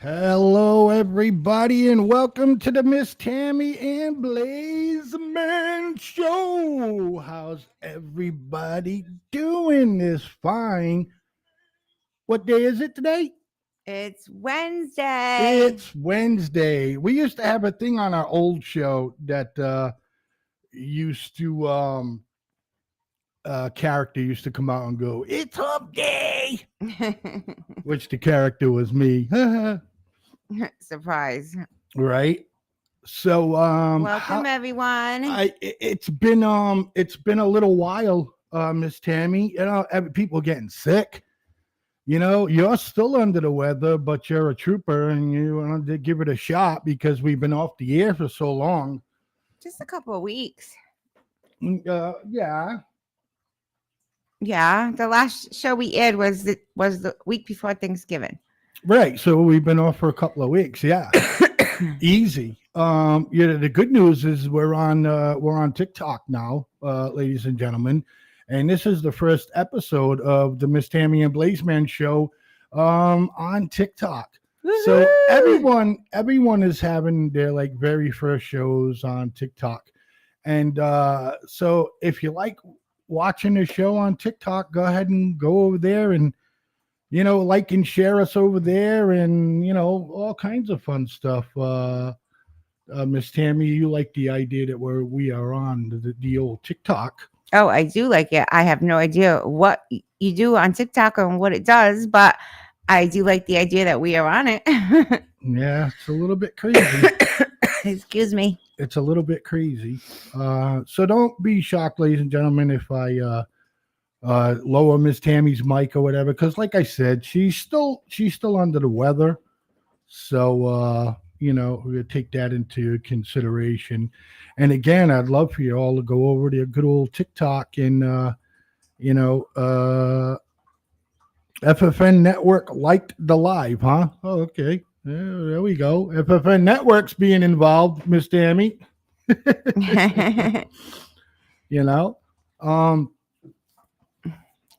Hello, everybody, and welcome to the Miss Tammy and Blaizeman show. How's everybody doing this fine? What day is it today? It's Wednesday. It's Wednesday. We used to have a thing on our old show that used to character used to come out and go, "It's Hump Day," which the character was me. Surprise. Right. So Welcome everyone. It's been a little while, Miss Tammy. People getting sick. You're still under the weather, but you're a trooper and you want to give it a shot because we've been off the air for so long. Just a couple of weeks. Yeah. Yeah. The last show we aired was the week before Thanksgiving. Right. So we've been off for a couple of weeks. Yeah. Easy. The good news is we're on TikTok now, ladies and gentlemen, and this is the first episode of the Miss Tammy and Blaizeman show on TikTok. Woo-hoo! So everyone is having their very first shows on TikTok, and so if you like watching the show on TikTok, go ahead and go over there and like and share us over there, and all kinds of fun stuff. Miss Tammy, you like the idea that we are on the old TikTok? Oh, I do like it. I have no idea what you do on TikTok and what it does, but I do like the idea that we are on it. Yeah, it's a little bit crazy. Excuse me. It's a little bit crazy. So don't be shocked, ladies and gentlemen, if I lower Miss Tammy's mic or whatever, because like I said, she's still under the weather. So we're gonna take that into consideration. And again, I'd love for you all to go over to a good old TikTok and FFN Network liked the live, huh? Oh, okay. There we go. FFN Network's being involved, Miss Tammy.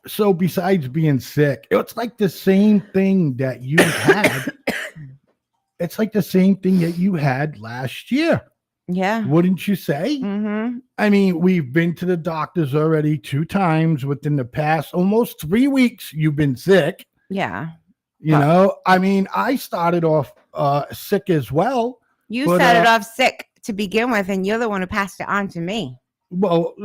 So besides being sick, it's like the same thing that you had. It's like the same thing that you had last year. Yeah. Wouldn't you say? Mm-hmm. I mean, we've been to the doctors already 2 times within the past almost 3 weeks. You've been sick. Yeah. I mean, I started off sick as well. You started off sick to begin with, and you're the one who passed it on to me. Well,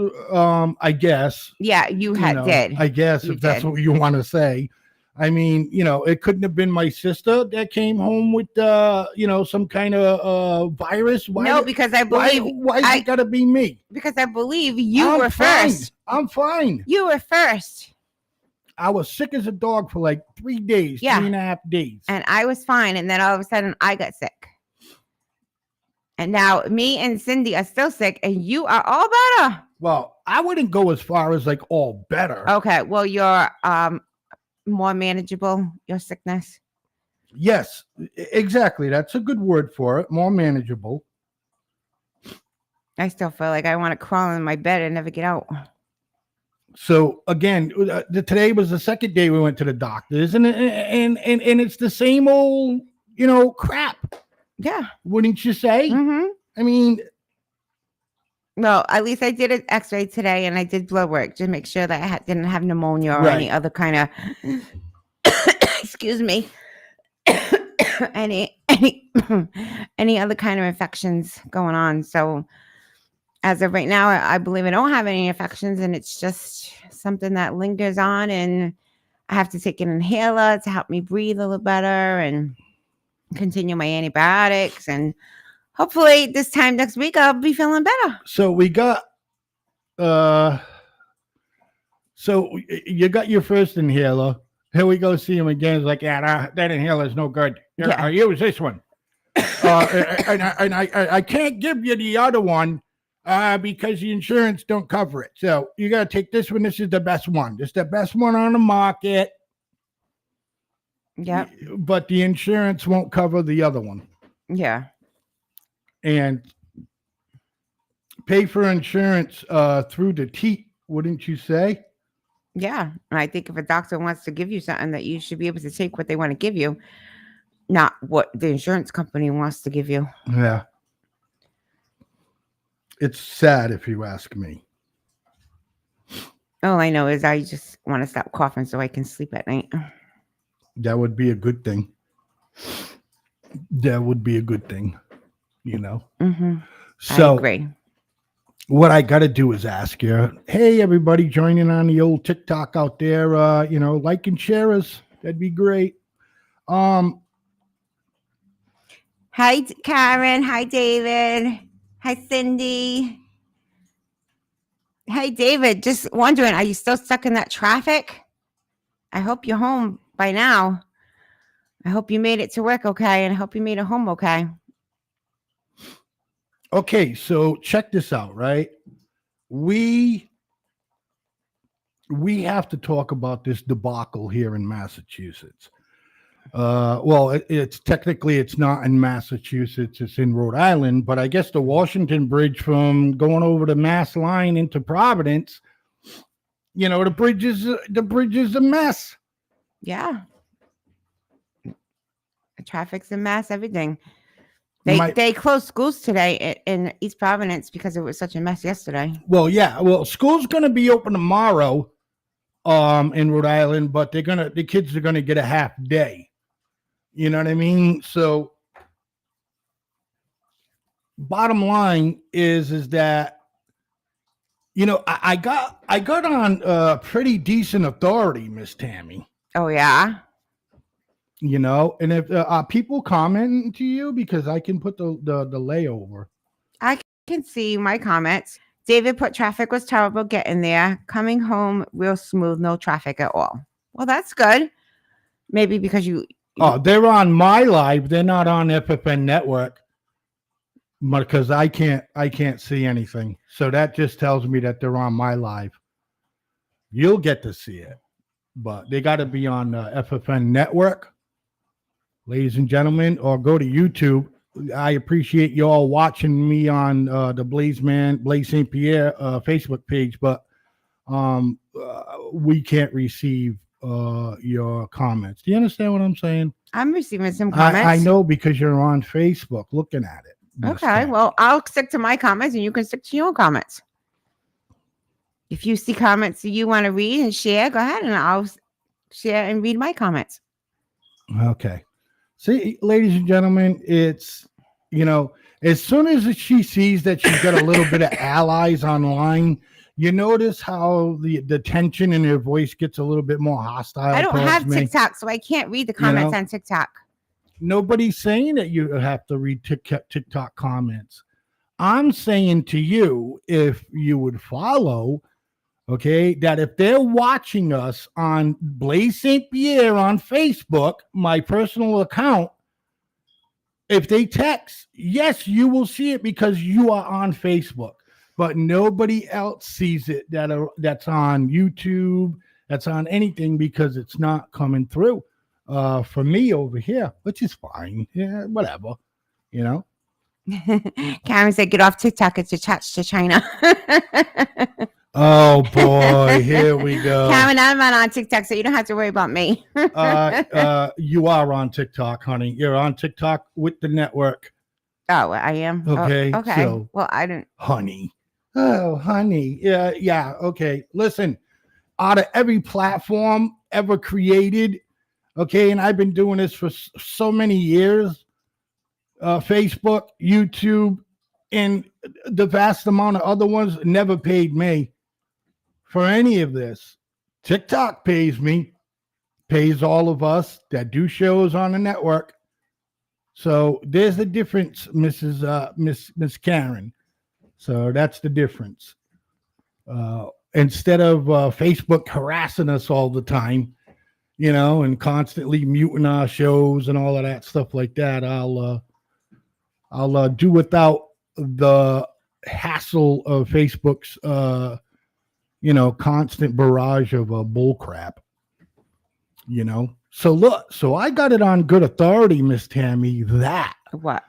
I guess. Yeah, you did. I guess if that's what you want to say. I mean, it couldn't have been my sister that came home with, some kind of virus. Because I believe. Why it got to be me? Because I believe you were first. I'm fine. You were first. I was sick as a dog for 3 days, 3.5 days. And I was fine. And then all of a sudden I got sick. And now me and Cindy are still sick and you are all better. Well, I wouldn't go as far as all better. Okay. Well, you're more manageable, your sickness. Yes, exactly. That's a good word for it. More manageable. I still feel like I want to crawl in my bed and never get out. So again, today was the second day we went to the doctors, and it's the same old, crap. Yeah. Wouldn't you say? Mm-hmm. I mean, Well, at least I did an X-ray today, and I did blood work to make sure that I didn't have pneumonia or any Right. other kind of excuse me, any any other kind of infections going on. So as of right now, I believe I don't have any infections, and it's just something that lingers on, and I have to take an inhaler to help me breathe a little better and continue my antibiotics, and hopefully this time next week I'll be feeling better. So we got so you got your first inhaler. Here we go see him again. It's like, yeah, that inhaler is no good. Yeah. I use this one. And I can't give you the other one because the insurance don't cover it. So you got to take this one. This is the best one. This is the best one on the market. Yep. But the insurance won't cover the other one. Yeah. And pay for insurance through the teat, wouldn't you say? Yeah. And I think if a doctor wants to give you something, that you should be able to take what they want to give you, not what the insurance company wants to give you. Yeah. It's sad if you ask me. All I know is I just want to stop coughing so I can sleep at night. That would be a good thing. That would be a good thing, you know? Mm-hmm. So I agree. What I got to do is ask you, hey, everybody joining on the old TikTok out there, like and share us. That'd be great. Hi, Karen. Hi, David. Hi, Cindy. Hey, David. Just wondering, are you still stuck in that traffic? I hope you're home by now. I hope you made it to work okay, and I hope you made it home okay. Okay, so check this out, right? We have to talk about this debacle here in Massachusetts. It's technically it's not in Massachusetts, it's in Rhode Island, but I guess the Washington Bridge from going over the Mass line into Providence, the bridge is a mess. Yeah. The traffic's a mess, everything. They closed schools today in East Providence because it was such a mess yesterday. Well, yeah. Well, school's going to be open tomorrow in Rhode Island, but the kids are going to get a half day. You know what I mean? So bottom line is that, I got on pretty decent authority, Miss Tammy. Oh, yeah? And if people commenting to you, because I can put the layover. I can see my comments. David put traffic was terrible getting there. Coming home real smooth, no traffic at all. Well, that's good. Maybe because you they're on my live. They're not on FFN network, because I can't see anything. So that just tells me that they're on my live. You'll get to see it, but they got to be on FFN network. Ladies and gentlemen, or go to YouTube. I appreciate you all watching me on the Blaizeman, Blaise St. Pierre Facebook page, but we can't receive your comments. Do you understand what I'm saying? I'm receiving some comments. I know, because you're on Facebook looking at it. Okay, well, I'll stick to my comments and you can stick to your comments. If you see comments that you want to read and share, go ahead and I'll share and read my comments. Okay. See, ladies and gentlemen, it's, as soon as she sees that she's got a little bit of allies online, you notice how the tension in her voice gets a little bit more hostile. I don't have TikTok, so I can't read the comments on TikTok. Nobody's saying that you have to read TikTok comments. I'm saying to you, if you would follow, okay, that if they're watching us on Blaise St. Pierre on Facebook, my personal account, if they text, yes, you will see it because you are on Facebook, but nobody else sees it that's on YouTube, that's on anything, because it's not coming through for me over here, which is fine. Yeah, whatever, Karen said, get off TikTok. It's attached to China. Oh boy, here we go. Karen, I'm not on TikTok, so you don't have to worry about me. You are on TikTok, honey. You're on TikTok with the network. Oh, I am. Okay. Oh, okay. So, well, I didn't. Honey. Oh, honey. Yeah. Okay. Listen, out of every platform ever created, okay, and I've been doing this for so many years, Facebook, YouTube, and the vast amount of other ones never paid me for any of this. TikTok pays me, pays all of us that do shows on the network. So there's the difference, Miss Karen. So that's the difference. Instead of Facebook harassing us all the time, and constantly muting our shows and all of that stuff like that, I'll do without the hassle of Facebook's constant barrage of bull crap. So look, so I got it on good authority, Miss Tammy, that What?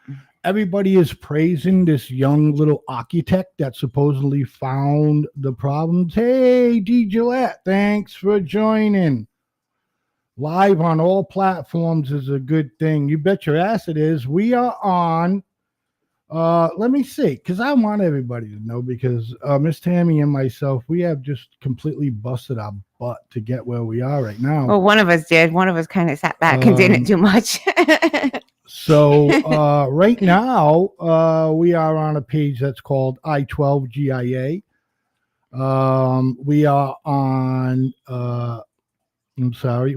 everybody is praising this young little architect that supposedly found the problems. Hey, D. Gillette, thanks for joining. Live on all platforms is a good thing. You bet your ass it is. We are on, let me see, because I want everybody to know, because Miss Tammy and myself, we have just completely busted our butt to get where we are right now. Well, one of us did. One of us kind of sat back and didn't do much. So right now, we are on a page that's called I12GIA. We are on,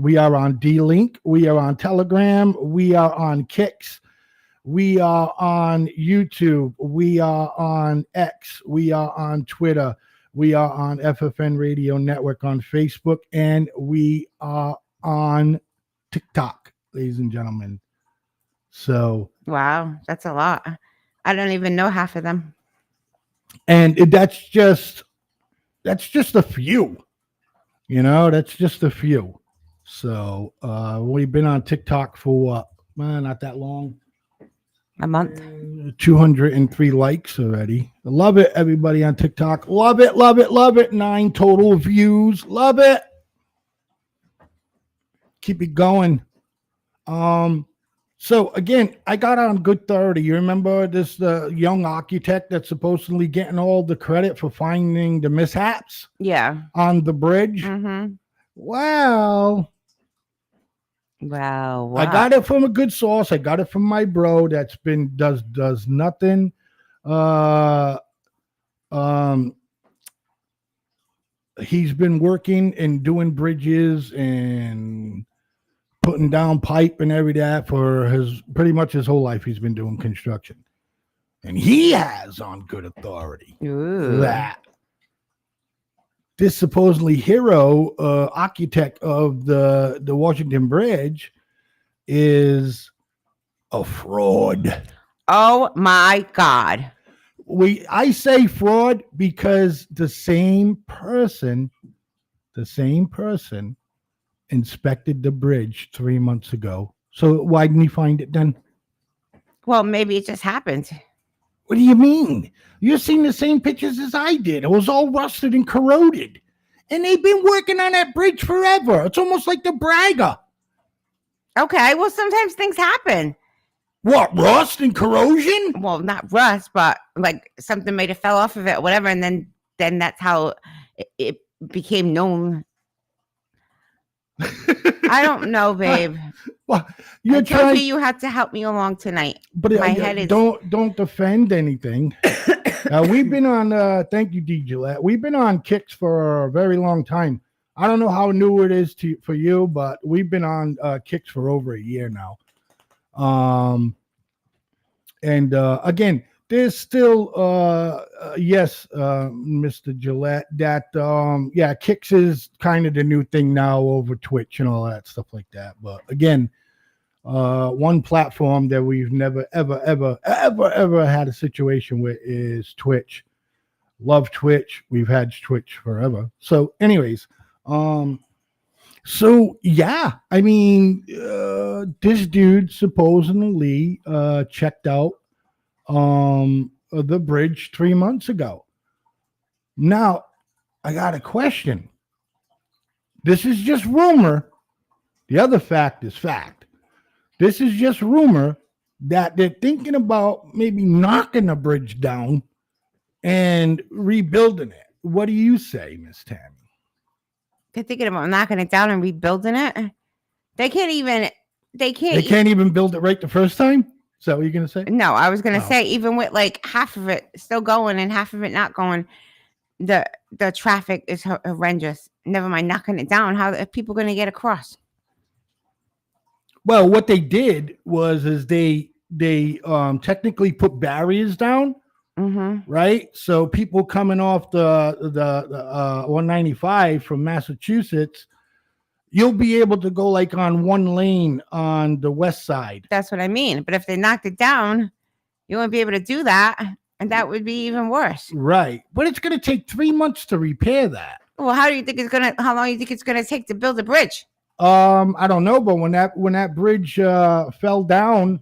we are on D-Link. We are on Telegram. We are on Kicks. We are on YouTube. We are on X. We are on Twitter. We are on FFN Radio Network on Facebook. And we are on TikTok, ladies and gentlemen. So wow, that's a lot. I don't even know half of them. And that's just a few. That's just a few. So we've been on TikTok for what? Not that long. A month. 203 likes already. Love it, everybody on TikTok. Love it, love it, love it. 9 total views. Love it. Keep it going. So again, I got on good 30. You remember this young architect that's supposedly getting all the credit for finding the mishaps? Yeah. On the bridge. Mm-hmm. Wow. Wow. I got it from a good source. I got it from my bro that's been does nothing. He's been working and doing bridges and putting down pipe and every that for pretty much his whole life. He's been doing construction, and he has on good authority that this supposedly hero architect of the Washington Bridge is a fraud. Oh my God. I say fraud because the same person inspected the bridge 3 months ago. So why didn't he find it then? Well, maybe it just happened. What do you mean? You're seeing the same pictures as I did. It was all rusted and corroded. And they've been working on that bridge forever. It's almost like the Braga. Okay, well, sometimes things happen. What, rust and corrosion? Well, not rust, but like something might have fell off of it or whatever. And then that's how it became known. I don't know, babe. Well, I told you had to help me along tonight. But my head is... Don't defend anything. We've been on, thank you, D. Gillette. We've been on Kicks for a very long time. I don't know how new it is for you, but we've been on Kicks for over a year now. And again, there's still, yes, Mr. Gillette, that, Kicks is kind of the new thing now over Twitch and all that stuff like that. But again, one platform that we've never, ever had a situation with is Twitch. Love Twitch. We've had Twitch forever. So anyways, so yeah, I mean, this dude supposedly checked out the bridge 3 months ago. Now, I got a question. This is just rumor. The other fact is fact. This is just rumor that they're thinking about maybe knocking the bridge down and rebuilding it. What do you say, Miss Tammy? They're thinking about knocking it down and rebuilding it. They can't even. They can't even build it right the first time. Is that what you're gonna say? No, I was gonna Oh. say even with like half of it still going and half of it not going, the traffic is horrendous. Never mind knocking it down. How are people going to get across? Well, what they did is they technically put barriers down, right? So people coming off the 195 from Massachusetts, you'll be able to go like on one lane on the west side. That's what I mean. But if they knocked it down, you won't be able to do that. And that would be even worse. Right. But it's going to take 3 months to repair that. Well, how long do you think it's going to take to build a bridge? I don't know. But when that bridge fell down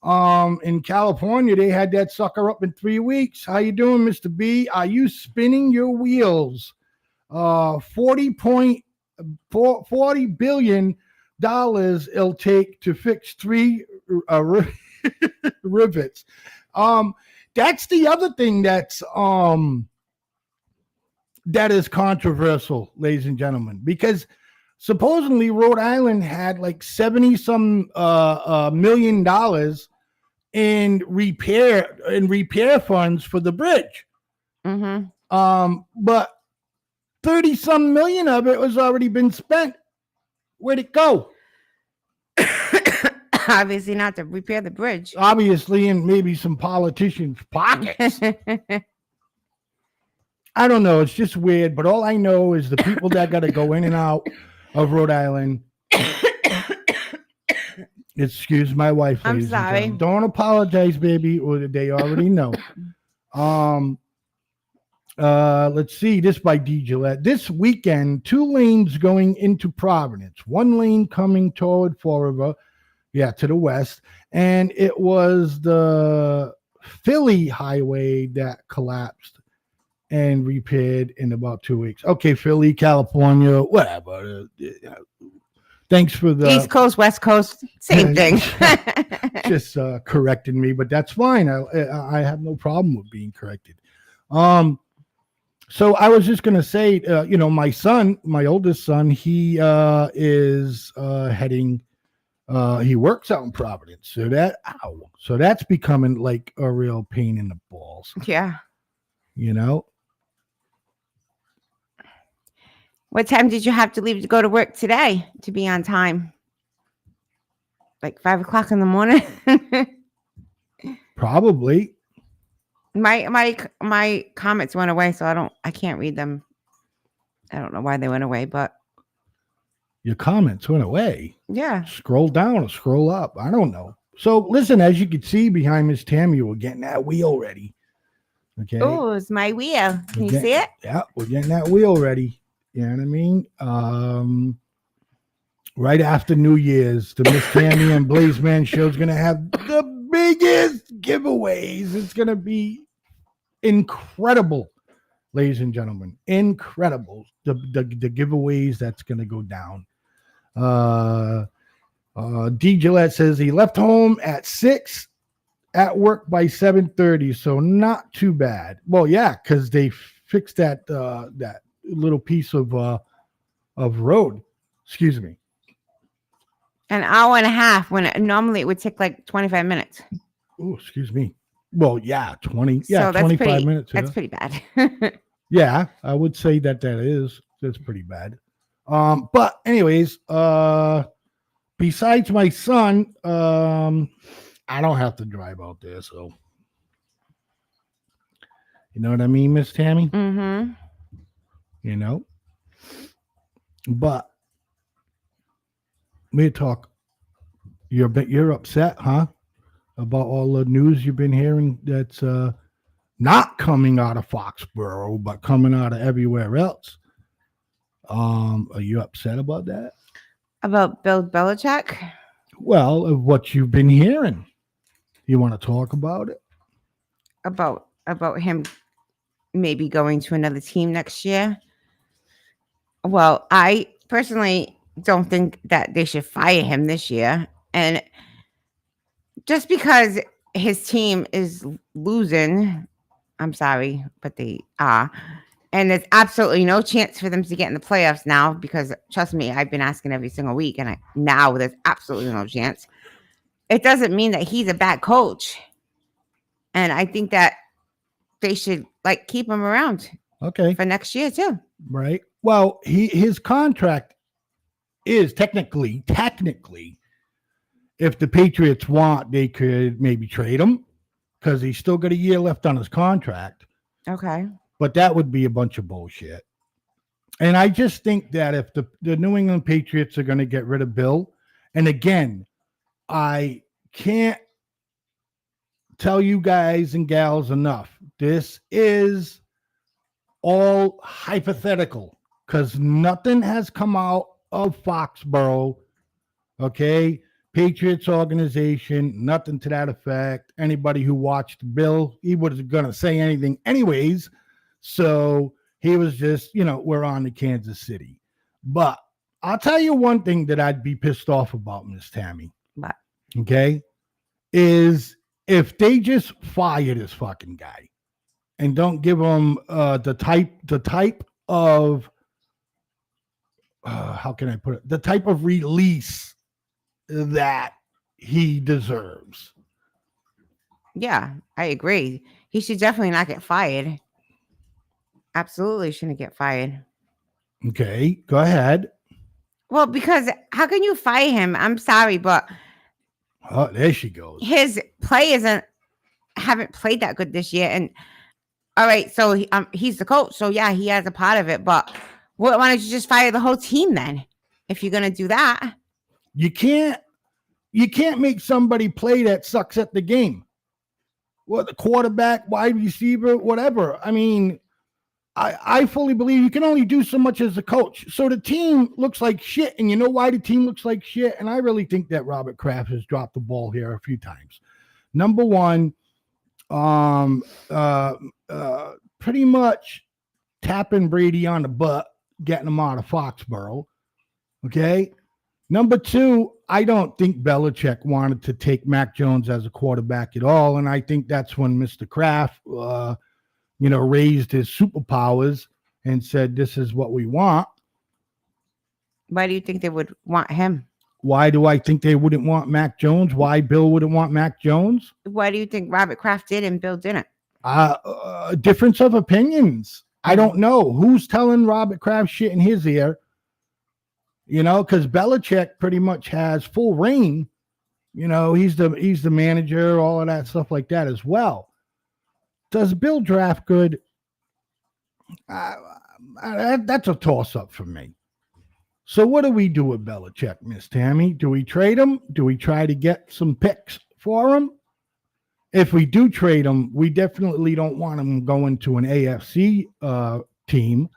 in California, they had that sucker up in 3 weeks. How you doing, Mr. B? Are you spinning your wheels? $40 billion it'll take to fix 3 rivets. That's the other thing that is controversial, ladies and gentlemen, because supposedly Rhode Island had like $70-some million in repair funds for the bridge. But 30-some million of it was already been spent. Where'd it go? Obviously not to repair the bridge. Obviously, in maybe some politicians' pockets. I don't know. It's just weird. But all I know is the people that got to go in and out of Rhode Island. Excuse my wife. I'm sorry. Don't apologize, baby. Or they already know. Let's see. This by D. Gillette. This weekend, 2 lanes going into Providence. 1 lane coming toward Fall River. Yeah, to the west. And it was the Philly highway that collapsed and repaired in about 2 weeks. Okay, Philly, California, whatever. Thanks for the East Coast, West Coast, same thing. Just correcting me, but that's fine. I have no problem with being corrected. So I was just gonna say, my son, my oldest son, he is heading. He works out in Providence, so that's becoming like a real pain in the balls. Yeah. What time did you have to leave to go to work today to be on time? Like 5 o'clock in the morning? Probably. My comments went away, so I can't read them. I don't know why they went away, but your comments went away. Yeah. Scroll down or scroll up. I don't know. So listen, as you can see behind Miss Tammy, we're getting that wheel ready. Okay. Oh, it's my wheel. Can you see it? Yeah, we're getting that wheel ready. You know what I mean? Right after New Year's, the Miss Tammy and Blaizeman show is going to have the biggest giveaways. It's going to be incredible, ladies and gentlemen. Incredible. The giveaways that's going to go down. D. Gillette says he left home at 6, at work by 7:30, so not too bad. Well, yeah, because they fixed that little piece of road. Excuse me. An hour and a half when normally it would take like 25 minutes. Oh, excuse me. Well, yeah, 20. Yeah, so 25 minutes. That's pretty bad. Yeah, I would say that's pretty bad. But anyways, besides my son, I don't have to drive out there, so you know what I mean, Miss Tammy? Mm-hmm. But we talk. You're upset, huh? About all the news you've been hearing that's not coming out of Foxborough, but coming out of everywhere else. Are you upset about that? About Bill Belichick? Well, of what you've been hearing. You want to talk about it? About him maybe going to another team next year? Well, I personally don't think that they should fire him this year. And just because his team is losing, I'm sorry, but they are. And there's absolutely no chance for them to get in the playoffs now because, trust me, I've been asking every single week, and now there's absolutely no chance. It doesn't mean that he's a bad coach. And I think that they should keep him around for next year too. Right. Well, his contract is technically, if the Patriots want, they could maybe trade him because he's still got a year left on his contract. Okay. But that would be a bunch of bullshit. And I just think that if the New England Patriots are going to get rid of Bill, and again, I can't tell you guys and gals enough. This is all hypothetical because nothing has come out of Foxborough. Okay. Patriots organization, nothing to that effect. Anybody who watched Bill, he wasn't going to say anything anyways. So he was just, we're on to Kansas City. But I'll tell you one thing that I'd be pissed off about, Miss Tammy. What? Okay. Is if they just fire this fucking guy and don't give him the type of how can I put it? The type of release that he deserves. Yeah, I agree. He should definitely not get fired. Absolutely shouldn't get fired. Okay, go ahead. Well, because how can you fire him? I'm sorry, but oh, there she goes. His players haven't played that good this year. And all right, so he's the coach, so yeah, he has a part of it. But why don't you just fire the whole team then? If you're gonna do that, you can't make somebody play that sucks at the game. Well, the quarterback, wide receiver, whatever. I mean, I fully believe you can only do so much as a coach. So the team looks like shit. And you know why the team looks like shit? And I really think that Robert Kraft has dropped the ball here a few times. Number one, pretty much tapping Brady on the butt, getting him out of Foxborough. Okay. Number two, I don't think Belichick wanted to take Mac Jones as a quarterback at all. And I think that's when Mr. Kraft, raised his superpowers and said, this is what we want. Why do you think they would want him? Why do I think they wouldn't want Mac Jones? Why Bill wouldn't want Mac Jones? Why do you think Robert Kraft did and Bill didn't? Difference of opinions. I don't know. Who's telling Robert Kraft shit in his ear? Because Belichick pretty much has full reign. He's the manager, all of that stuff like that as well. Does Bill draft good? That's a toss-up for me. So what do we do with Belichick, Miss Tammy? Do we trade him? Do we try to get some picks for him? If we do trade him, we definitely don't want him going to an AFC team.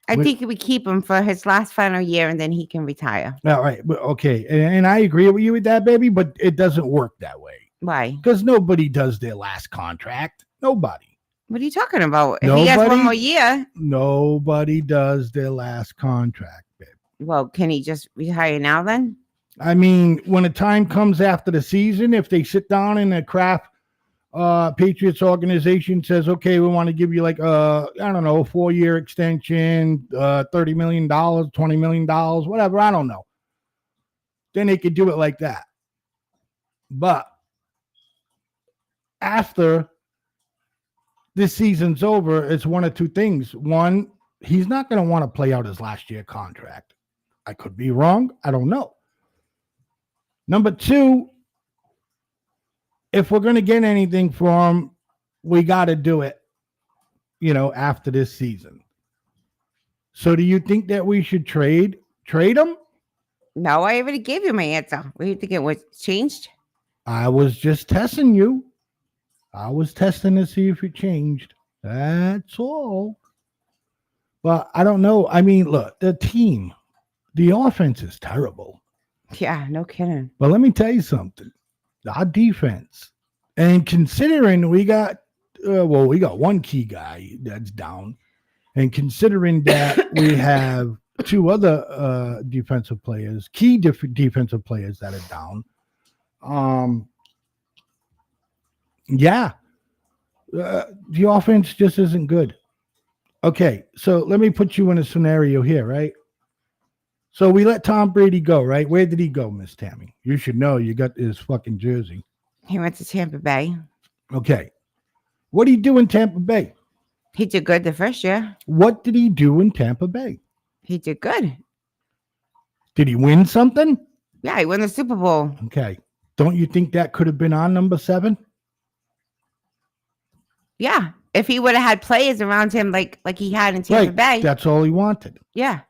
I think we keep him for his last final year and then he can retire. All right. Okay. And I agree with you with that, baby, but it doesn't work that way. Why? Because nobody does their last contract. Nobody. What are you talking about? If he has one more year. Nobody does their last contract, baby. Well, can he just retire now then? I mean, when the time comes after the season, if they sit down in a Kraft Patriots organization says, okay, we want to give you like a 4-year extension, $30 million, $20 million, whatever. I don't know. Then they could do it like that. But after this season's over, it's one of two things. One, he's not going to want to play out his last year contract. I could be wrong. I don't know. Number two, if we're going to get anything for him, we got to do it, after this season. So do you think that we should trade him? No, I already gave you my answer. What do you think it was changed? I was just testing you. I was testing to see if it changed. That's all. But I don't know. I mean, look, the offense is terrible. Yeah, no kidding. But let me tell you something. Our defense, and considering we got one key guy that's down, and considering that we have two other defensive players that are down, The offense just isn't good. Okay, so let me put you in a scenario here, right? So we let Tom Brady go, right? Where did he go, Miss Tammy? You should know. You got his fucking jersey. He went to Tampa Bay. Okay. What did he do in Tampa Bay? He did good the first year. What did he do in Tampa Bay? He did good. Did he win something? Yeah, he won the Super Bowl. Okay. Don't you think that could have been on number 7? Yeah. If he would have had players around him like he had in Tampa Bay. That's all he wanted. Yeah.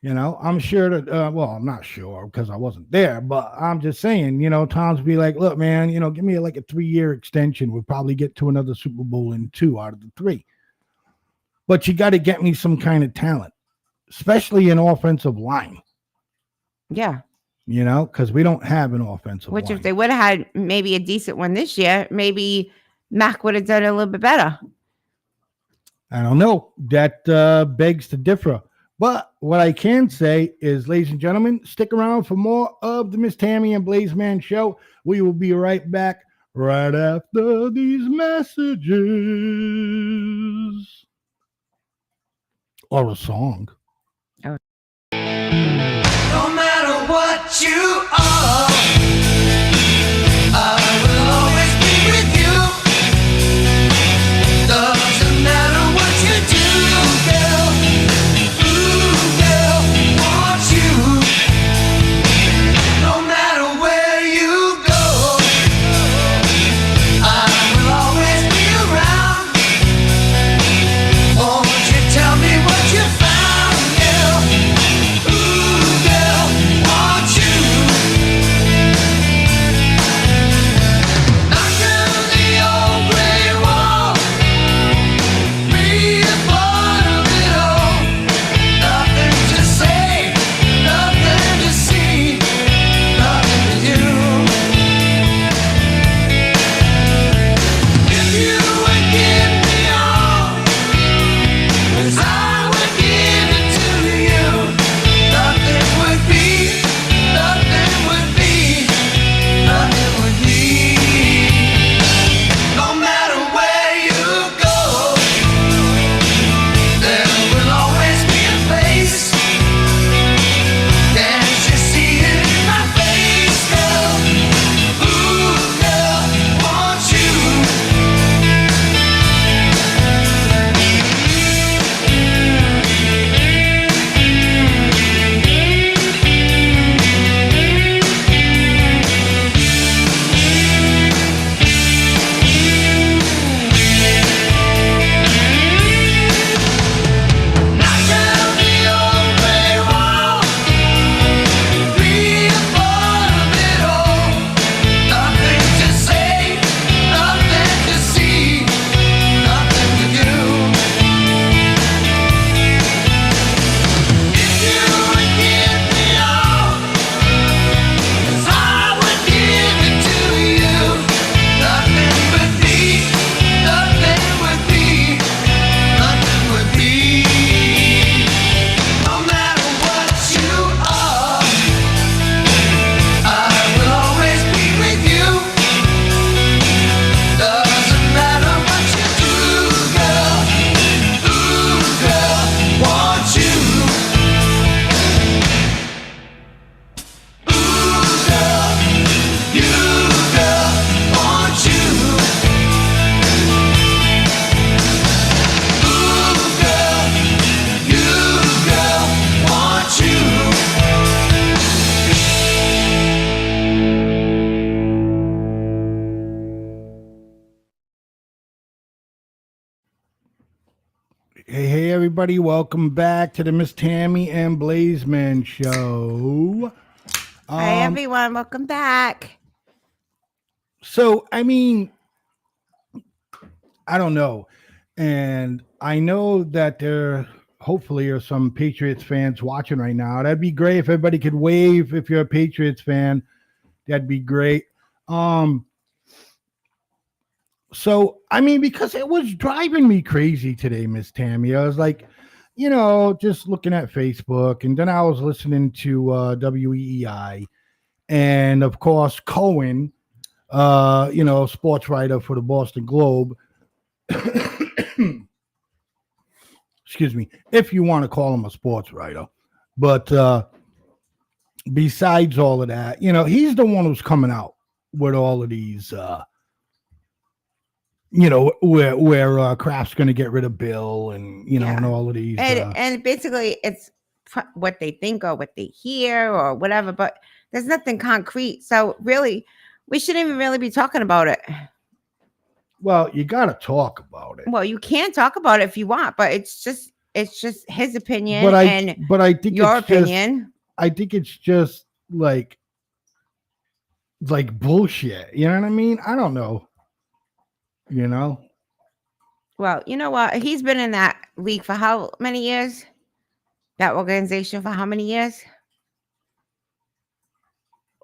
You know, I'm sure that, well, I'm not sure because I wasn't there, but I'm just saying, you know, Tom's be like, look, man, you know, give me like a 3-year extension. We'll probably get to another Super Bowl in 2 out of the 3. But you got to get me some kind of talent, especially an offensive line. Yeah. You know, because we don't have an offensive line. Which if they would have had maybe a decent one this year, maybe Mac would have done it a little bit better. I don't know. That begs to differ. But what I can say is, ladies and gentlemen, stick around for more of the Miss Tammy and Blaizeman show. We will be right back right after these messages. Or a song. Oh. No matter what you are, I will always be with you. Doesn't matter what you do, girl. Ooh, girl, want you. No matter where you go, I will always be around. Won't you tell me what you found, girl? Ooh, girl, want you. Knock down the old gray wall. Be a part of it all. Nothing to say, nothing to see, nothing to do. If you would give me all, 'cause I would give it to you. Nothing would be, nothing would be, nothing would be. No matter where you go, there will always be a place. Can't you see it in my face, girl? Ooh, girl, want you. Knock down the old gray wall. Be a part of it all. Nothing to say, nothing to see, nothing to do. If you would give me all, 'cause I would give it to you. Nothing would be, nothing would be, nothing would be. No matter what you are, I will always be with you. Doesn't matter what you do, girl. Ooh, girl, want you. Ooh, girl, you, girl, want you. Ooh, girl, you, girl, want you. Hey, everybody. Welcome back to the Miss Tammy and Blaizeman show. Hi, everyone. Welcome back. So, I mean, I don't know. And I know that there hopefully are some Patriots fans watching right now. That'd be great if everybody could wave if you're a Patriots fan. That'd be great. So, I mean, because it was driving me crazy today, Miss Tammy. I was like, you know, just looking at Facebook, and then I was listening to WEEI, and of course, Cohen sports writer for the Boston Globe. Excuse me, if you want to call him a sports writer. But besides all of that, he's the one who's coming out with all of these, where Kraft's going to get rid of Bill and, and all of these. And basically it's what they think or what they hear or whatever, but there's nothing concrete. So really, we shouldn't even really be talking about it. Well, you got to talk about it. Well, you can talk about it if you want, but it's just his opinion but I think your opinion. I think it's just like bullshit. You know what I mean? I don't know. Well, you know what? He's been in that league for how many years? That organization for how many years?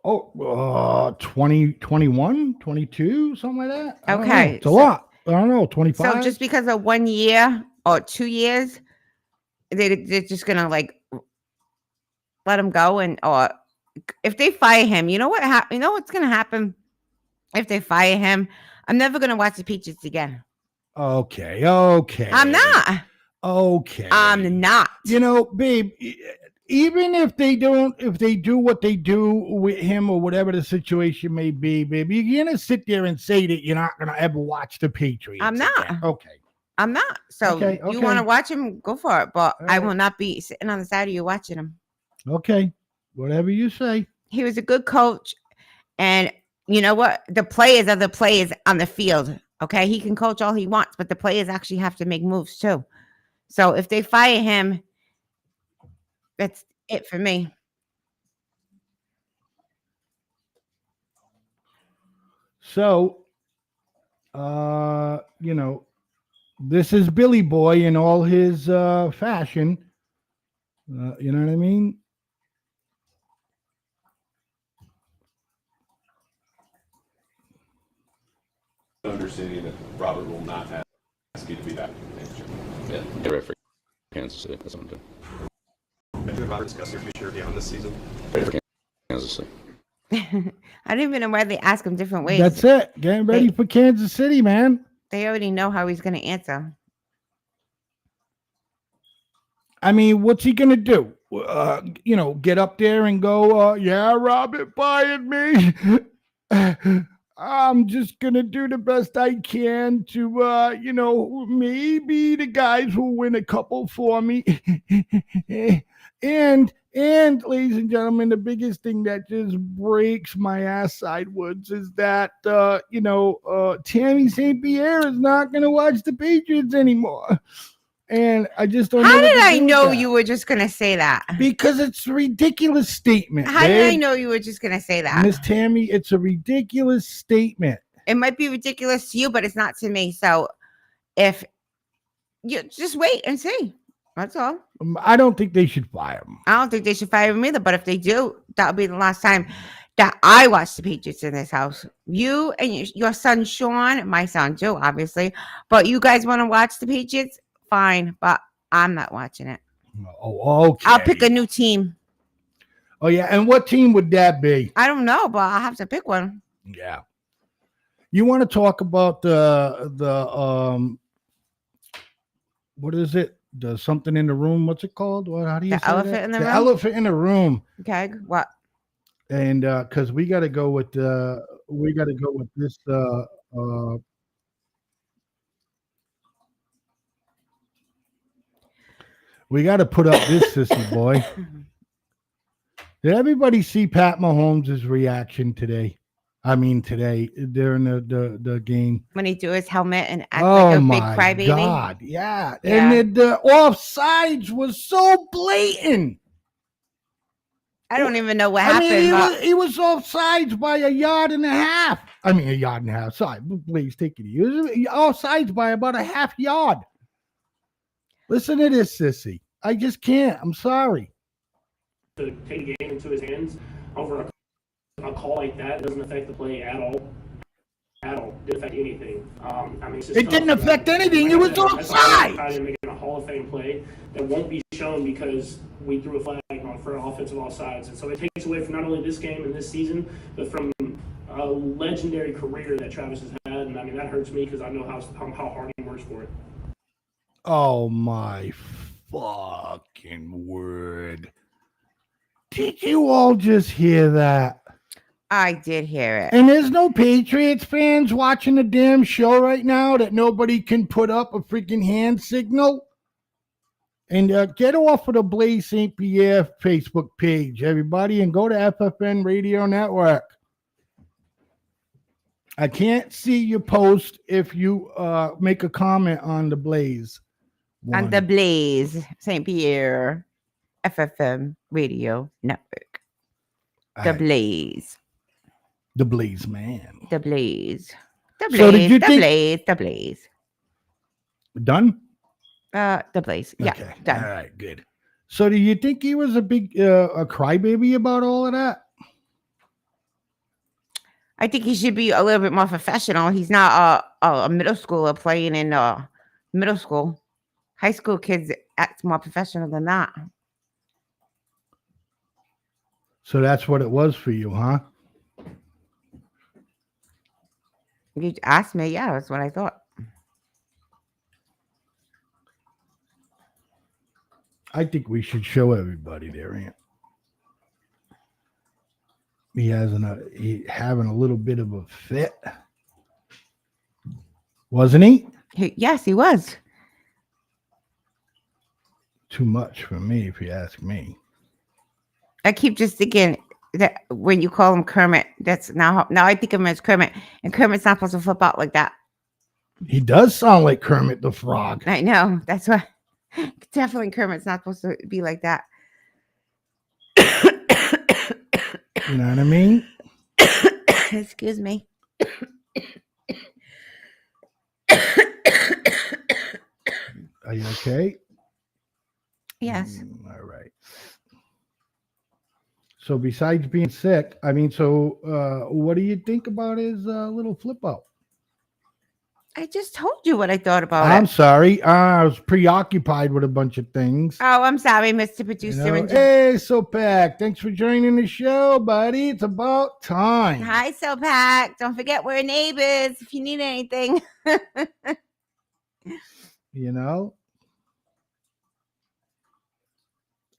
20, 21, 22, something like that. Okay. It's a lot. I don't know, 25. So just because of 1 year or 2 years, they're just going to let him go. Or if they fire him, you know what's going to happen if they fire him? I'm never going to watch the Patriots again. Okay. I'm not. Okay. I'm not. Babe, even if they do what they do with him or whatever the situation may be, baby, you're going to sit there and say that you're not going to ever watch the Patriots. I'm not. Again. Okay. I'm not. So you want to watch him, go for it. But I will not be sitting on the side of you watching him. Okay. Whatever you say. He was a good coach. And you know what? The players are the players on the field. Okay. He can coach all he wants, but the players actually have to make moves too. So if they fire him, that's it for me. So, this is Billy Boy in all his fashion. You know what I mean? Understanding that Robert will not ask you to be back next year. Yeah, get ready for Kansas City. That's what I'm doing. Have you and Robert discussed your future beyond this season? Ready for Kansas City. I don't even know why they ask him different ways. That's it. Getting ready for Kansas City, man. They already know how he's going to answer. I mean, what's he going to do? Get up there and go, yeah, Robert fired me. I'm just going to do the best I can to, maybe the guys will win a couple for me. And ladies and gentlemen, the biggest thing that just breaks my ass sideways is that, Tammy St. Pierre is not going to watch the Patriots anymore. And I just don't know. How did I know you were just going to say that? Because it's a ridiculous statement. How did I know you were just going to say that? Miss Tammy, it's a ridiculous statement. It might be ridiculous to you, but it's not to me. So if you just wait and see. That's all. I don't think they should fire him. I don't think they should fire him either. But if they do, that'll be the last time that I watch the Patriots in this house. You and your son, Sean, my son too, obviously. But you guys want to watch the Patriots? Fine, but I'm not watching it. Oh, okay. I'll pick a new team. Oh, yeah. And what team would that be? I don't know, but I'll have to pick one. Yeah. You want to talk about the what is it? The something in the room. What's it called? How do you say The elephant that? in the room? room? The elephant in the room. Okay, what? And because we got to go with this. We got to put up this sissy boy. Did everybody see Pat Mahomes' reaction today? I mean, today during the game. When he threw his helmet and act like a big crybaby. Oh, my God. Yeah. And the offsides was so blatant. I don't even know what happened. He was offsides by 1.5 yards. I mean, 1.5 yards. Sorry, please take it easy. He was offsides by about a half yard. Listen to this, sissy. I just can't. I'm sorry. To take a game into his hands over a call like that doesn't affect the play at all. At all. Didn't affect anything. It didn't affect anything. It was offside. Making a Hall of Fame play that won't be shown because we threw a flag on for offensive offsides, and so it takes away from not only this game and this season, but from a legendary career that Travis has had, and I mean that hurts me because I know how hard he works for it. Oh my fucking word. Did you all just hear that? I did hear it. And there's no Patriots fans watching the damn show right now that nobody can put up a freaking hand signal? And get off of the Blaze St. Pierre Facebook page, everybody, and go to FFN Radio Network. I can't see your post if you make a comment on the Blaze. On the Blaze St. Pierre FFM Radio Network. The Blaze. The Blaizeman. The Blaze. The Blaze. So did you the think- Blaze. The Blaze. Done? The Blaze. Yeah. Okay. Done. All right, good. So do you think he was a big a crybaby about all of that? I think he should be a little bit more professional. He's not a middle schooler playing in middle school. High school kids act more professional than that. So that's what it was for you, huh? If you asked me, yeah, that's what I thought. I think we should show everybody there, Aunt. He having a little bit of a fit, wasn't he? Yes, he was. Too much for me, if you ask me. I keep just thinking that when you call him Kermit, that's now I think of him as Kermit, and Kermit's not supposed to flip out like that. He does sound like Kermit the Frog. I know. That's why. Definitely Kermit's not supposed to be like that. You know what I mean? Excuse me. Are you okay? Yes. All right. So besides being sick, I mean, what do you think about his little flip out? I just told you what I thought about I'm it. sorry. I was preoccupied with a bunch of things. Oh, I'm sorry, Mr. You Producer. know? and Hey, Sopak, thanks for joining the show, buddy. It's about time. Hi, Sopak. Don't forget we're neighbors if you need anything. You know?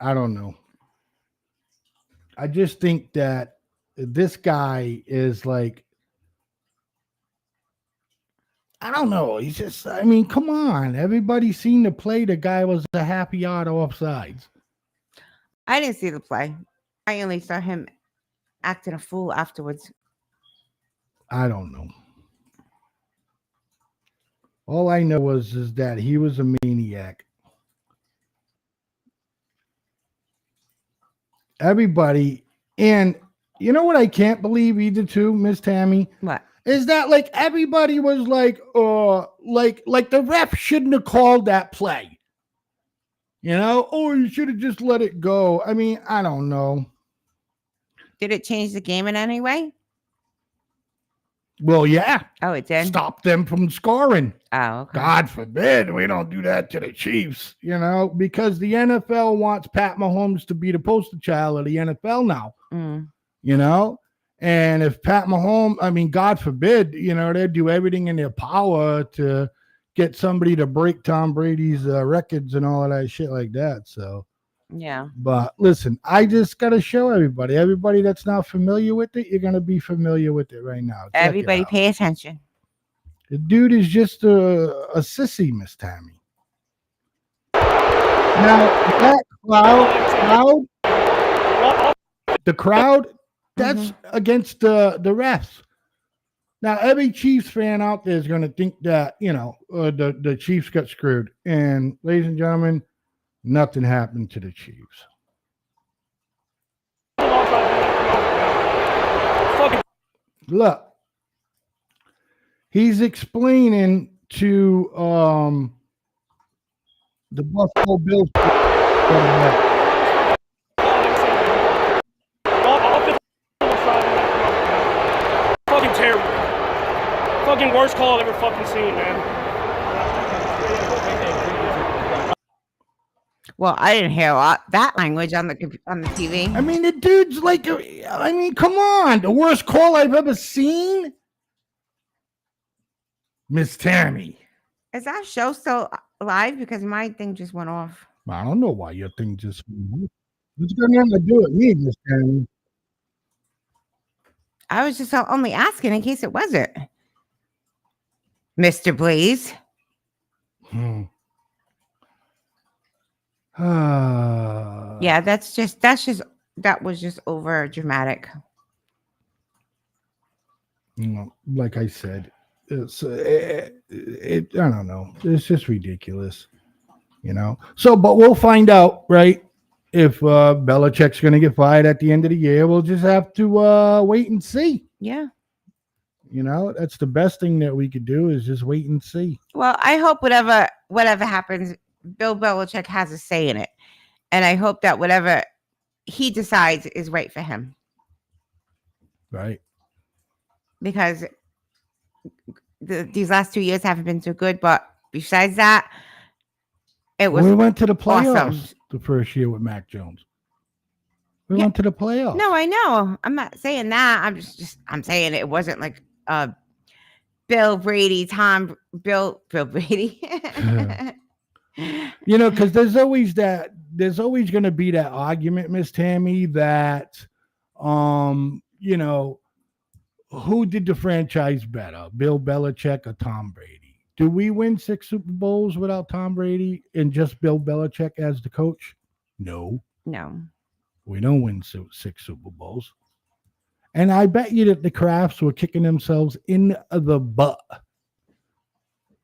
I don't know. I just think that this guy is like, I don't know. He's just, I mean, come on. Everybody's seen the play. The guy was a happy yard offsides. I didn't see the play. I only saw him acting a fool afterwards. I don't know. All I know is that he was a maniac. Everybody, and you know what I can't believe either too, Miss Tammy? What? Is that like everybody was like the ref shouldn't have called that play. You know, oh, you should have just let it go. I mean, I don't know. Did it change the game in any way? Well, yeah. Oh, it did? Stop them from scoring. Oh, okay. God forbid we don't do that to the Chiefs, you know, because the NFL wants Pat Mahomes to be the poster child of the NFL now, you know. And if Pat Mahomes, I mean, God forbid, you know, they'd do everything in their power to get somebody to break Tom Brady's records and all of that shit like that. So, yeah. but listen, I just got to show everybody that's not familiar with it, you're going to be familiar with it right now. Check it Everybody out. pay attention. The dude is just a sissy, Miss Tammy. Now, that crowd, that's against the refs. Now, every Chiefs fan out there is going to think that, you know, the Chiefs got screwed. And, ladies and gentlemen, nothing happened to the Chiefs. Look, he's explaining to the Buffalo Bills. Fucking terrible. Fucking worst call I've ever fucking seen, man. Well, I didn't hear that language on the TV. I mean, the dude's like, I mean, come on. The worst call I've ever seen. Miss Tammy. Is that show still live? Because my thing just went off. I don't know why your thing just. What's got nothing to do with me, Miss Tammy? I was just only asking in case it wasn't. Mr. Blaze. Yeah, that was just over dramatic. Like I said, it's I don't know. It's just ridiculous, So, but we'll find out, right? If Belichick's going to get fired at the end of the year, we'll just have to wait and see. Yeah. That's the best thing that we could do is just wait and see. Well, I hope whatever happens, Bill Belichick has a say in it. And I hope that whatever he decides is right for him. Right. Because these last 2 years haven't been so good. But besides that, we went to the playoffs awesome. The first year with Mac Jones. We went to the playoffs. No, I know. I'm not saying that. I'm saying it wasn't like Bill Brady, Bill Brady. Because there's always going to be that argument, Miss Tammy, that who did the franchise better, Bill Belichick or Tom Brady? Do we win 6 Super Bowls without Tom Brady and just Bill Belichick as the coach? No. We don't win 6 Super Bowls. And I bet you that the Crafts were kicking themselves in the butt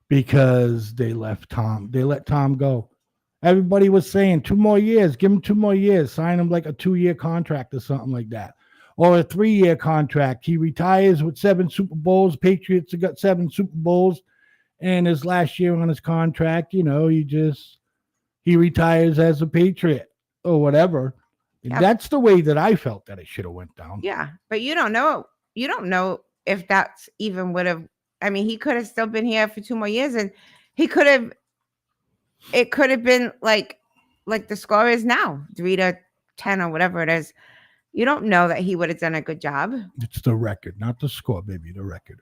because they let Tom go. Everybody was saying 2 more years, give him 2 more years, sign him like a 2-year contract or something like that. Or a 3-year contract. He retires with 7 Super Bowls. Patriots have got 7 Super Bowls. And his last year on his contract, he retires as a Patriot or whatever. Yep. That's the way that I felt that it should have went down. Yeah, but you don't know. You don't know if that's even would have. I mean, he could have still been here for 2 more years, and he could have. It could have been like the score is now, 3-10 or whatever it is. You don't know that he would have done a good job. It's the record, not the score, baby. The record.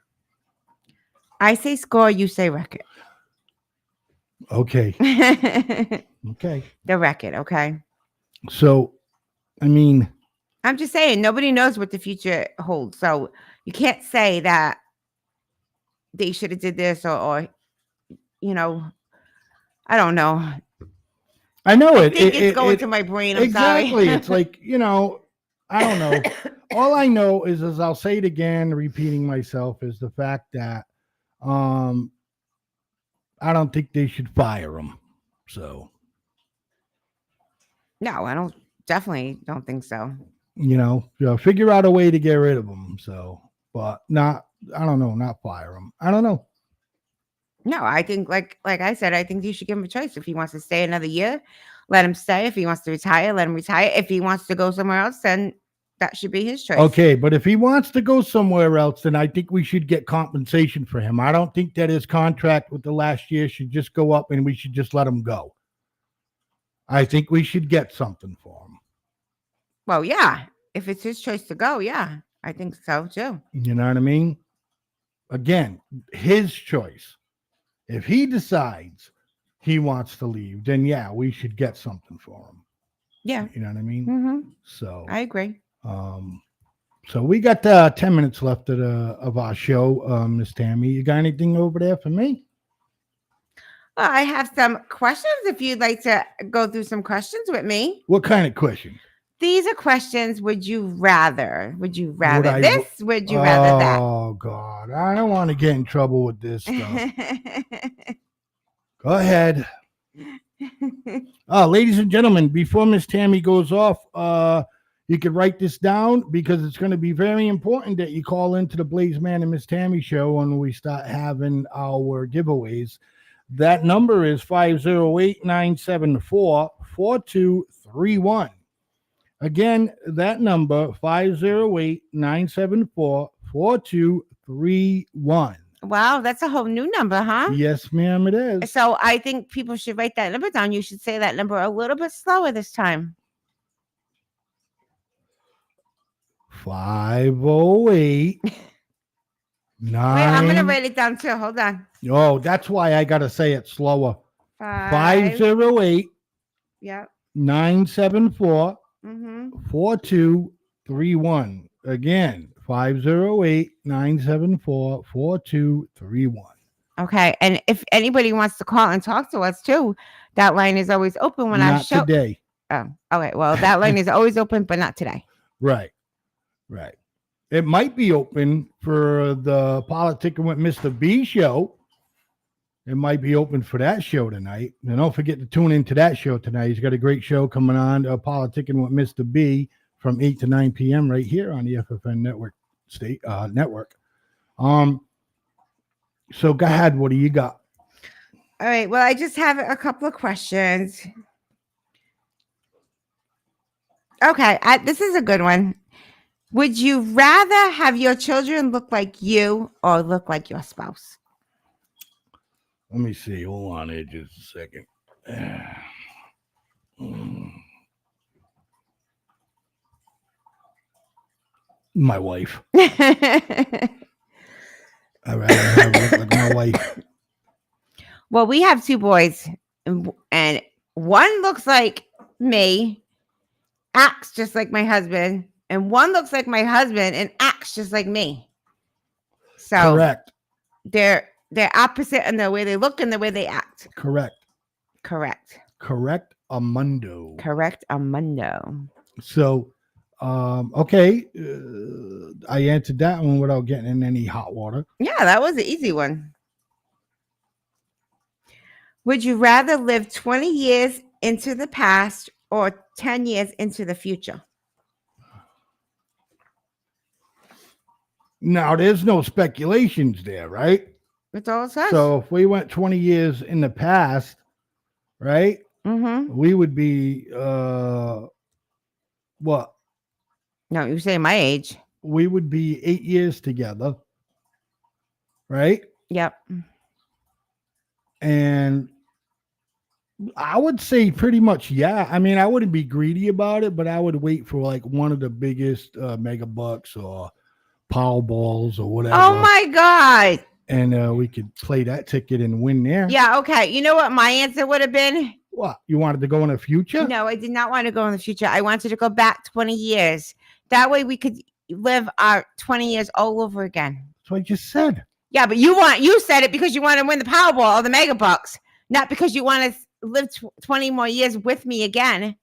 I say score, you say record. Okay. Okay. The record, okay. So, I mean, I'm just saying nobody knows what the future holds. So you can't say that they should have did this or I don't know. I know it's going to my brain. I'm exactly. Sorry. It's like, I don't know. All I know is I'll say it again, repeating myself, is the fact that I don't think they should fire him. So. No, I definitely don't think so. Figure out a way to get rid of him. So, but not fire him. I don't know. No, I think like I said, I think you should give him a choice. If he wants to stay another year, let him stay. If he wants to retire, let him retire. If he wants to go somewhere else, then that should be his choice. Okay, but if he wants to go somewhere else, then I think we should get compensation for him. I don't think that his contract with the last year should just go up and we should just let him go. I think we should get something for him. Well, yeah. If it's his choice to go, yeah. I think so, too. You know what I mean? Again, his choice. If he decides he wants to leave, then, yeah, we should get something for him. Yeah. You know what I mean? Mm-hmm. So I agree. So we got 10 minutes left of our show, Miss Tammy. You got anything over there for me? Well, I have some questions if you'd like to go through some questions with me. What kind of questions? These are questions. Would you rather? Would you rather this? Would you rather that? Oh, God. I don't want to get in trouble with this stuff. Go ahead. Ladies and gentlemen, before Miss Tammy goes off, you can write this down because it's going to be very important that you call into the Blaizeman and Miss Tammy show when we start having our giveaways. That number is 508-974-4231. Again, that number, 508-974-4231. Wow, that's a whole new number, huh? Yes, ma'am, it is. So I think people should write that number down. You should say that number a little bit slower this time. 508 Wait, I'm gonna 9. write it down too. Hold on. Oh, that's why I gotta say it slower. 5. 508 Yep. 974 Mm-hmm. 4231. Again, 508 974 4231. Okay. And if anybody wants to call and talk to us too, that line is always open when I Not show. today. Oh, okay. Well, that line is always open, but not today. Right. Right. It might be open for the Politicking with Mr. B show. It might be open for that show tonight. And don't forget to tune into that show tonight. He's got a great show coming on, Politicking with Mr. B, from 8 to 9 p.m. right here on the FFN network. So go ahead. What do you got? All right. Well, I just have a couple of questions. Okay. This is a good one. Would you rather have your children look like you or look like your spouse? Let me see. Hold on here just a second. My wife. I'd rather have her look like my wife. Well, we have 2 boys, and one looks like me, acts just like my husband, and one looks like my husband and acts just like me. So Correct. they're opposite in the way they look and the way they act. Correct. Correct. Correct. Amundo. Correct. Amundo. So, okay. I answered that one without getting in any hot water. Yeah, that was an easy one. Would you rather live 20 years into the past or 10 years into the future? Now, there's no speculations there, right? That's all it says. So if we went 20 years in the past, right, Mm-hmm. we would be, what? No, you say my age. We would be 8 years together, right? Yep. And I would say pretty much, yeah. I mean, I wouldn't be greedy about it, but I would wait for like one of the biggest mega bucks or Powerballs or whatever. Oh my God. And we could play that ticket and win there. Yeah, okay. You know what my answer would have been? What? You wanted to go in the future? No, I did not want to go in the future. I wanted to go back 20 years. That way we could live our 20 years all over again. That's what I just said. Yeah, but you said it because you want to win the Powerball or the Mega Bucks, not because you want to live 20 more years with me again.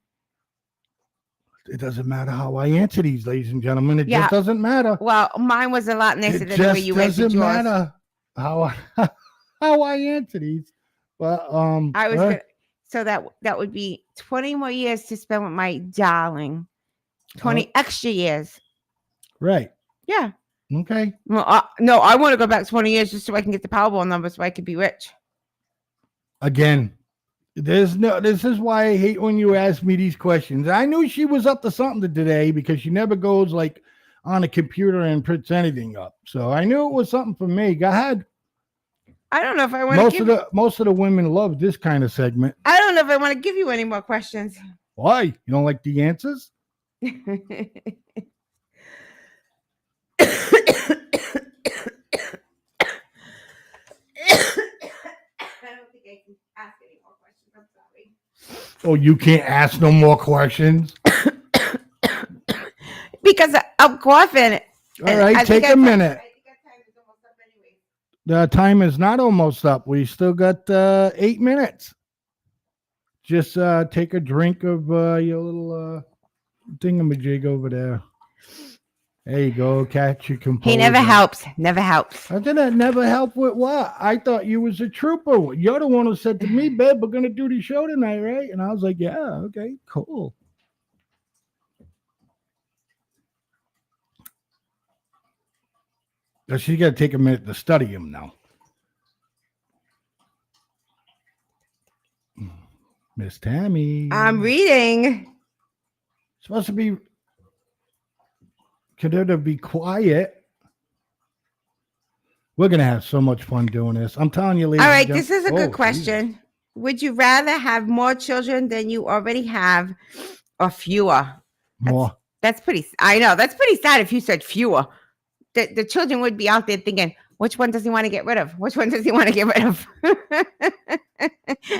It doesn't matter how I answer these, ladies and gentlemen. It Yeah. just doesn't matter. Well, mine was a lot nicer It than the way just you answered doesn't yours. matter how I answer these. But I was gonna, so that would be 20 more years to spend with my darling. 20 extra years. right. Yeah. Okay. Well, no, I want to go back 20 years just so I can get the Powerball number so I could be rich. Again, this is why I hate when you ask me these questions. I knew she was up to something today because she never goes like on a computer and prints anything up. So I knew it was something for me. Go ahead. I don't know if I want to give Most of the women love this kind of segment. I don't know if I want to give you any more questions. Why? You don't like the answers? I don't think I can ask any more questions. I'm sorry. Oh, you can't ask no more questions? Because I'm coughing. All right, take a minute. I think our time is almost up anyway. The time is not almost up. We still got 8 minutes. Just take a drink of your little thingamajig over there. There you go. Catch your composure. He never helps. Never helps. I didn't never help with what? I thought you was a trooper. You're the one who said to me, babe, we're going to do the show tonight, right? And I was like, yeah, okay, cool. Now she's got to take a minute to study him now. Miss Tammy. I'm reading. Supposed to be. Could it be quiet? We're gonna have so much fun doing this. I'm telling you, ladies. All and right, gentlemen- this is a good Oh, question. Would you rather have more children than you already have or fewer? Jesus. More. That's pretty, I know, that's pretty sad if you said fewer. The children would be out there thinking, which one does he want to get rid of? Which one does he want to get rid of?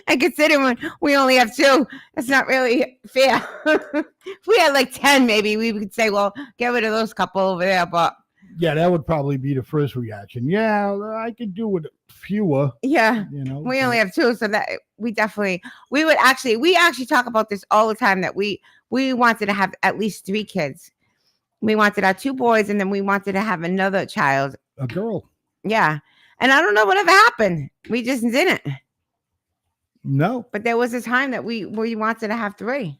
And considering we only have 2, that's not really fair. If we had like 10, maybe we would say, well, get rid of those couple over there. But Yeah, that would probably be the first reaction. Yeah, I could do with fewer. yeah, You know, we only have 2, so that we actually talk about this all the time, that we wanted to have at least 3 kids. We wanted our 2 boys, and then we wanted to have another child. a girl. Yeah. And I don't know whatever happened. We just didn't. No, But there was a time that we wanted to have 3.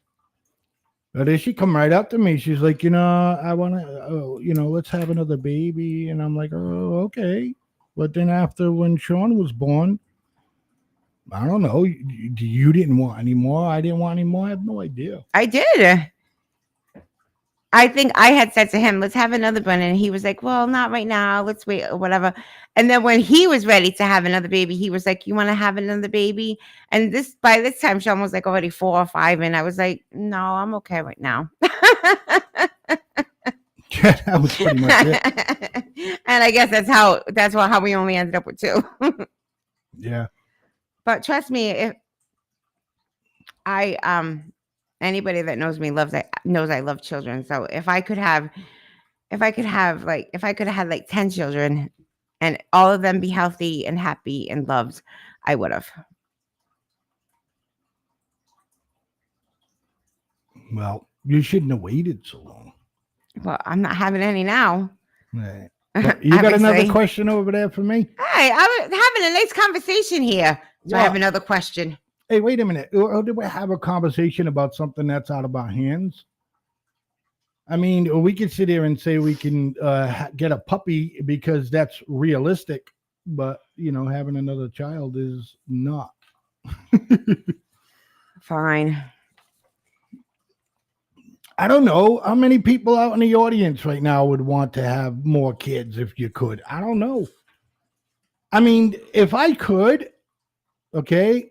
but then she come right up to me. She's like, I want to, let's have another baby. And I'm like, oh, okay. But then after when Sean was born, I don't know. You didn't want any more. I didn't want any more. I have no idea. I did. I think I had said to him, let's have another one. And he was like, well, not right now. Let's wait or whatever. And then when he was ready to have another baby, he was like, you want to have another baby? And by this time, Sean was like already 4 or 5. And I was like, no, I'm okay right now. Yeah, that was pretty much it. And I guess that's how we only ended up with 2. Yeah. But trust me, if anybody that knows me knows I love children. So if I could have like 10 children and all of them be healthy and happy and loved, I would have. Well, you shouldn't have waited so long. Well, I'm not having any now. Right. But you got another Obviously. question over there for me? Hey, I was having a nice conversation here. So I have Well- another question. Hey, wait a minute. Or did we have a conversation about something that's out of our hands? I mean, we could sit here and say we can get a puppy because that's realistic, but having another child is not. Fine. I don't know how many people out in the audience right now would want to have more kids if you could. I don't know. I mean, if I could, okay,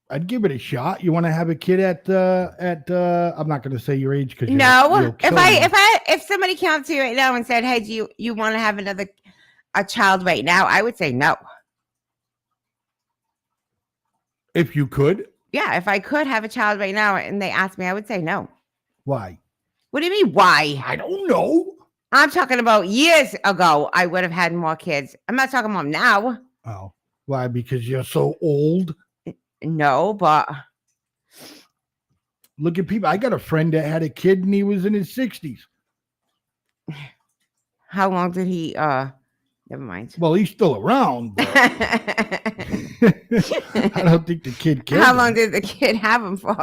I'd give it a shot. You want to have a kid at I'm not going to say your age because No, if somebody came up to you right now and said, "Hey, do you want to have a child right now?" I would say no. if you could, Yeah, if I could have a child right now and they asked me, I would say no. why? What do you mean, why? I don't know. I'm talking about years ago. I would have had more kids. I'm not talking about now. Oh, why? Because you're so old. No, but Look at people. I got a friend that had a kid and he was in his 60s. how long did he? Never mind. Well, he's still around. But I don't think the kid killed How him, long did the kid have him for?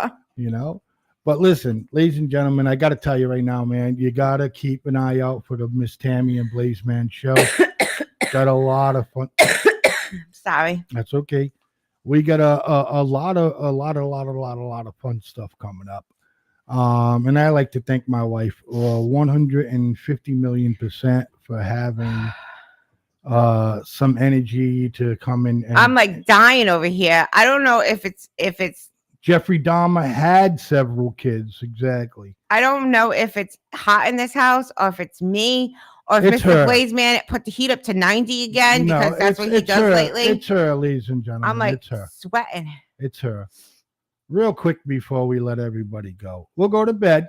But listen, ladies and gentlemen, I got to tell you right now, man, you got to keep an eye out for the Miss Tammy and Blaizeman show. Got a lot of fun. Sorry. That's okay. We got a lot of fun stuff coming up. And I like to thank my wife 150 million% for having some energy to come in. And I'm like dying over here. I don't know if it's Jeffrey Dahmer had several kids. Exactly. I don't know if it's hot in this house or if it's me or if It's Mr. her. Blaizeman put the heat up to 90 again No, because that's what he it's does her. lately. It's her, ladies and gentlemen. I'm like it's her. sweating. It's her. Real quick before we let everybody go, we'll go to bed.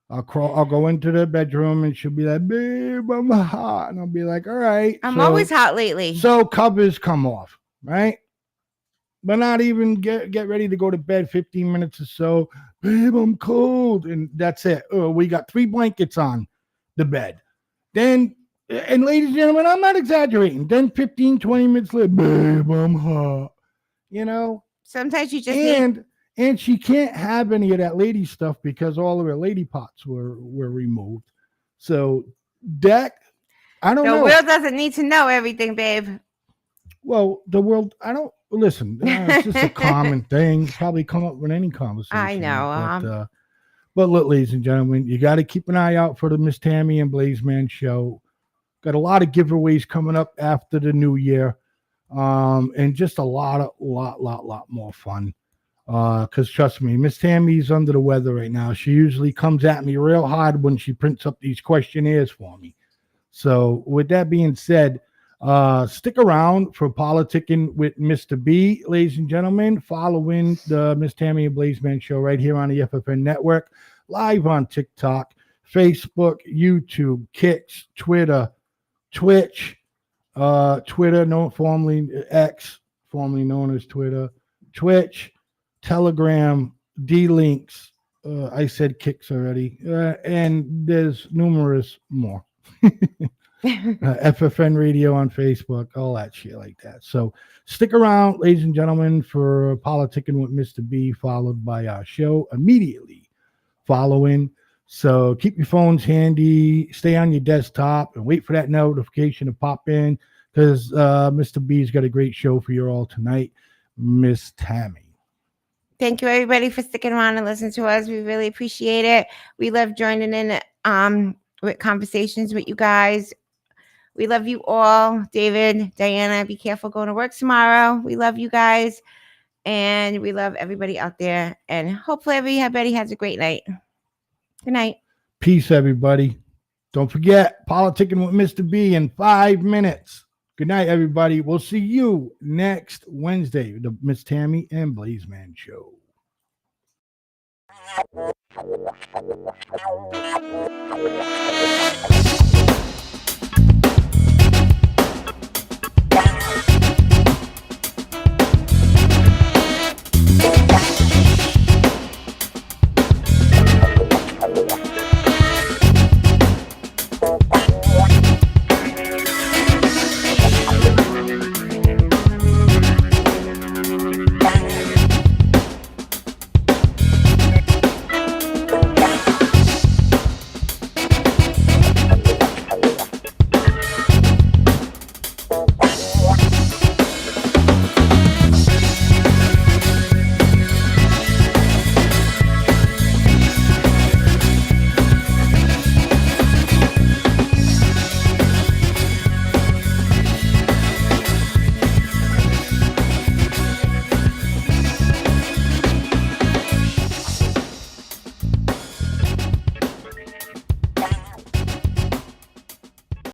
I'll go into the bedroom and she'll be like, "Babe, I'm hot," and I'll be like, "All right." I'm So- always hot lately. So covers come off, right? But not even get ready to go to bed 15 minutes or so. Babe, I'm cold. And that's it. We got 3 blankets on the bed. Then, and ladies and gentlemen, I'm not exaggerating. Then 15, 20 minutes later, babe, I'm hot. Sometimes you just need, And she can't have any of that lady stuff because all of her lady pots were removed. So that, I don't the know. world doesn't need to know everything, babe. Well, the world, I don't listen. It's just a common thing. Probably come up with any conversation. I know. But look, ladies and gentlemen, you got to keep an eye out for the Miss Tammy and Blaizeman show. Got a lot of giveaways coming up after the new year. And just a lot more fun. Because trust me, Miss Tammy's under the weather right now. She usually comes at me real hard when she prints up these questionnaires for me. So with that being said, stick around for Politicking with Mr. B, ladies and gentlemen, following the Miss Tammy and Blaizeman show right here on the FFN network, live on TikTok, Facebook, YouTube, Kicks, Twitter, Twitch, formerly X, formerly known as Twitter, Twitch, Telegram, D-Links. I said Kicks already, and there's numerous more. FFN Radio on Facebook, all that shit like that. So stick around, ladies and gentlemen, for Politicking with Mr. B, followed by our show immediately following. So keep your phones handy, stay on your desktop, and wait for that notification to pop in, because Mr. B's got a great show for you all tonight. Miss Tammy. Thank you, everybody, for sticking around and listening to us. We really appreciate it. We love joining in with conversations with you guys. We love you all. David, Diana, be careful going to work tomorrow. We love you guys. And we love everybody out there. And hopefully everybody has a great night. Good night. Peace, everybody. Don't forget, Politicking with Mr. B in 5 minutes. Good night, everybody. We'll see you next Wednesday, the Miss Tammy and Blaizeman show. Yeah.